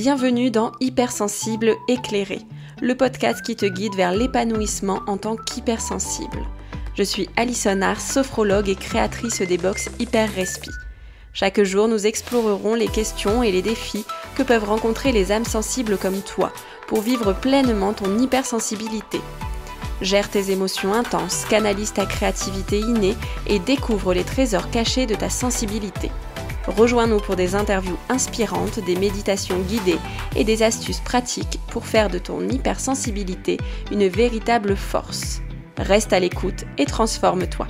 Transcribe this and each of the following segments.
Bienvenue dans Hypersensible éclairé, le podcast qui te guide vers l'épanouissement en tant qu'hypersensible. Je suis Alison Ars, sophrologue et créatrice des box Hyper Respi. Chaque jour, nous explorerons les questions et les défis que peuvent rencontrer les âmes sensibles comme toi pour vivre pleinement ton hypersensibilité. Gère tes émotions intenses, canalise ta créativité innée et découvre les trésors cachés de ta sensibilité. Rejoins-nous pour des interviews inspirantes, des méditations guidées et des astuces pratiques pour faire de ton hypersensibilité une véritable force. Reste à l'écoute et transforme-toi.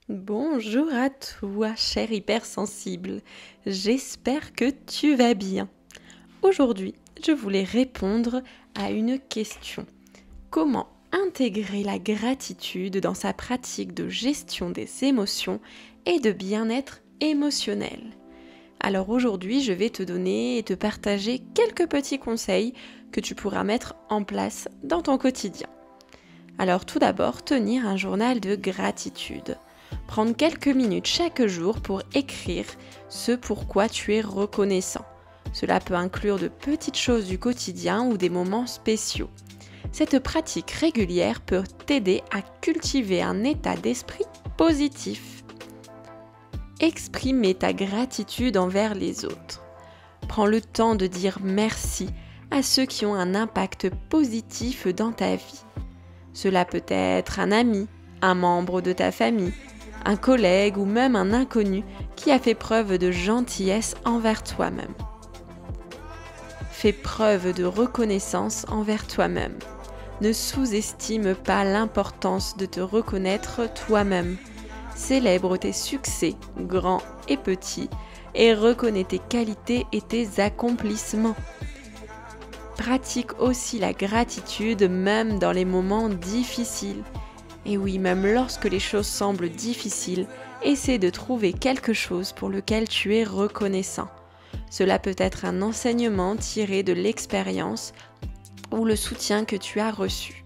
Bonjour à toi, cher hypersensible. J'espère que tu vas bien. Aujourd'hui, je voulais répondre à une question. Comment intégrer la gratitude dans sa pratique de gestion des émotions et de bien-être émotionnel? Alors aujourd'hui, je vais te donner et te partager quelques petits conseils que tu pourras mettre en place dans ton quotidien. Alors tout d'abord, tenir un journal de gratitude. Prendre quelques minutes chaque jour pour écrire ce pourquoi tu es reconnaissant. Cela peut inclure de petites choses du quotidien ou des moments spéciaux. Cette pratique régulière peut t'aider à cultiver un état d'esprit positif. Exprimer ta gratitude envers les autres. Prends le temps de dire merci à ceux qui ont un impact positif dans ta vie. Cela peut être un ami, un membre de ta famille, un collègue ou même un inconnu qui a fait preuve de gentillesse envers toi-même. Fais preuve de reconnaissance envers toi-même. Ne sous-estime pas l'importance de te reconnaître toi-même. Célèbre tes succès, grands et petits, et reconnais tes qualités et tes accomplissements. Pratique aussi la gratitude même dans les moments difficiles. Et oui, même lorsque les choses semblent difficiles, essaie de trouver quelque chose pour lequel tu es reconnaissant. Cela peut être un enseignement tiré de l'expérience ou le soutien que tu as reçu.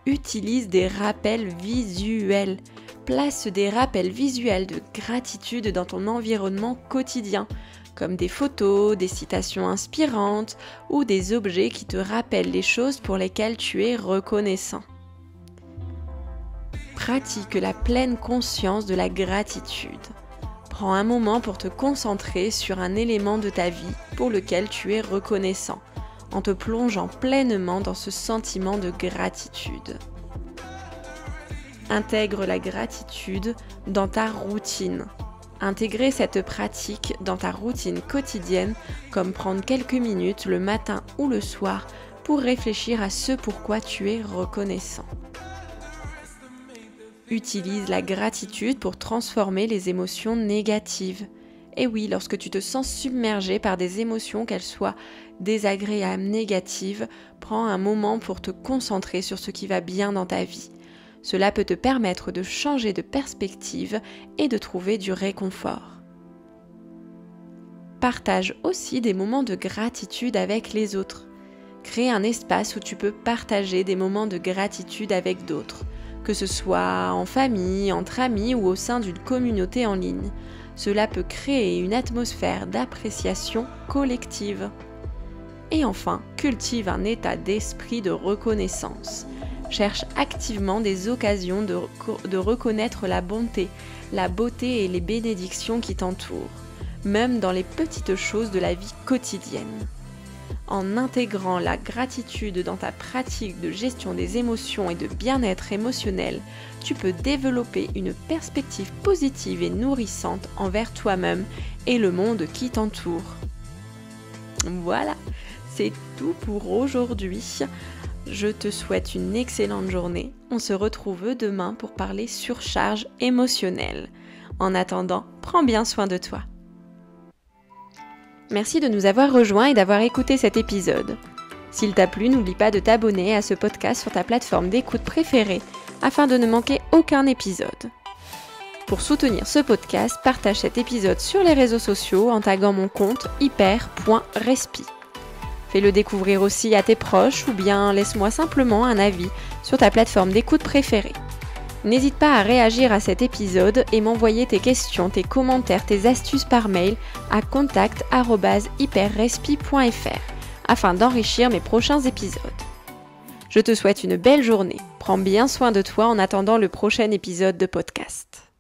Utilise des rappels visuels. Place des rappels visuels de gratitude dans ton environnement quotidien, comme des photos, des citations inspirantes ou des objets qui te rappellent les choses pour lesquelles tu es reconnaissant. Pratique la pleine conscience de la gratitude. Prends un moment pour te concentrer sur un élément de ta vie pour lequel tu es reconnaissant, en te plongeant pleinement dans ce sentiment de gratitude. Intègre la gratitude dans ta routine. Intégrer cette pratique dans ta routine quotidienne, comme prendre quelques minutes le matin ou le soir pour réfléchir à ce pourquoi tu es reconnaissant. Utilise la gratitude pour transformer les émotions négatives. Et oui, lorsque tu te sens submergé par des émotions, qu'elles soient désagréables, négatives, prends un moment pour te concentrer sur ce qui va bien dans ta vie. Cela peut te permettre de changer de perspective et de trouver du réconfort. Partage aussi des moments de gratitude avec les autres. Crée un espace où tu peux partager des moments de gratitude avec d'autres, que ce soit en famille, entre amis ou au sein d'une communauté en ligne. Cela peut créer une atmosphère d'appréciation collective. Et enfin, cultive un état d'esprit de reconnaissance. Cherche activement des occasions de reconnaître la bonté, la beauté et les bénédictions qui t'entourent, même dans les petites choses de la vie quotidienne. En intégrant la gratitude dans ta pratique de gestion des émotions et de bien-être émotionnel, tu peux développer une perspective positive et nourrissante envers toi-même et le monde qui t'entoure. Voilà, c'est tout pour aujourd'hui. Je te souhaite une excellente journée. On se retrouve demain pour parler surcharge émotionnelle. En attendant, prends bien soin de toi. Merci de nous avoir rejoints et d'avoir écouté cet épisode. S'il t'a plu, n'oublie pas de t'abonner à ce podcast sur ta plateforme d'écoute préférée afin de ne manquer aucun épisode. Pour soutenir ce podcast, partage cet épisode sur les réseaux sociaux en taguant mon compte hyper.respi. Fais-le découvrir aussi à tes proches ou bien laisse-moi simplement un avis sur ta plateforme d'écoute préférée. N'hésite pas à réagir à cet épisode et m'envoyer tes questions, tes commentaires, tes astuces par mail à contact@hyperrespi.fr afin d'enrichir mes prochains épisodes. Je te souhaite une belle journée. Prends bien soin de toi en attendant le prochain épisode de podcast.